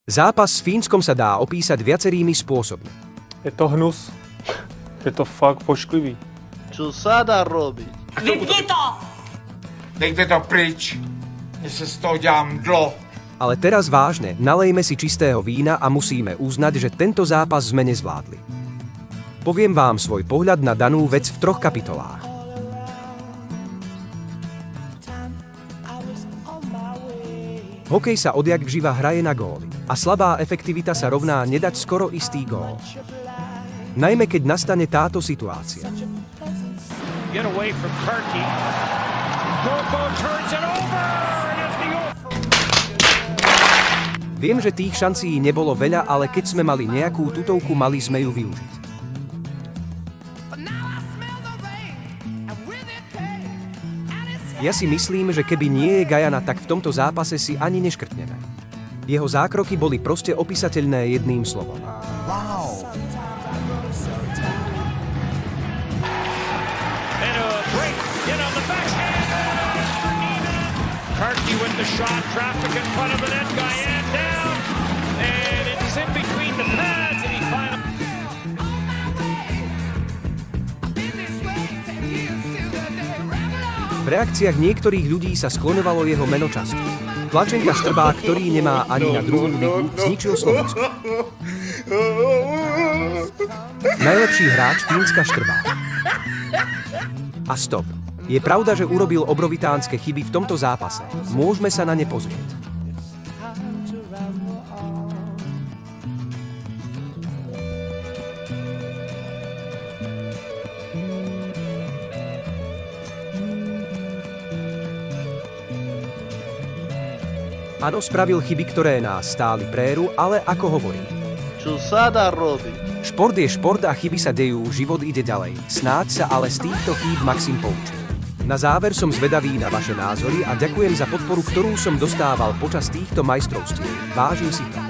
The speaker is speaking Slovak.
Zápas s Fínskom sa dá opísať viacerými spôsobmi. Je to hnus. Je to fakt pošklivý. Čo sa dá robiť? Vypni to! Dejte to pryč. Mne sa z toho dělám dlo. Ale teraz vážne, nalejme si čistého vína a musíme uznať, že tento zápas sme nezvládli. Poviem vám svoj pohľad na danú vec v 3 kapitolách. Hokej sa odjak živa hraje na góly a slabá efektivita sa rovná nedať skoro istý gól. Najmä keď nastane táto situácia. Viem, že tých šancí nebolo veľa, ale keď sme mali nejakú tutovku, mali sme ju využiť. Ja si myslím, že keby nie je Gajana, tak v tomto zápase si ani neškrtneme. Jeho zákroky boli proste opísateľné jedným slovom. Wow. Karki with the shot, traffic in front of the net, Guyane down, and it's in between the pads, and he finally... V reakciách niektorých ľudí sa skloňovalo jeho meno často. Tlačenka Štrbák, ktorý nemá ani na druhú ligu, zničil Slovensko. Najlepší hráč Fínska Štrbák. A stop. Je pravda, že urobil obrovitánske chyby v tomto zápase. Môžeme sa na ne pozrieť. Áno, spravil chyby, ktoré nás stáli préru, ale ako hovorím. Čo sa dá robiť? Šport je šport a chyby sa dejú, život ide ďalej. Snáď sa ale z týchto chýb Maxim poučí. Na záver som zvedavý na vaše názory a ďakujem za podporu, ktorú som dostával počas týchto majstrovstiev. Vážim si to.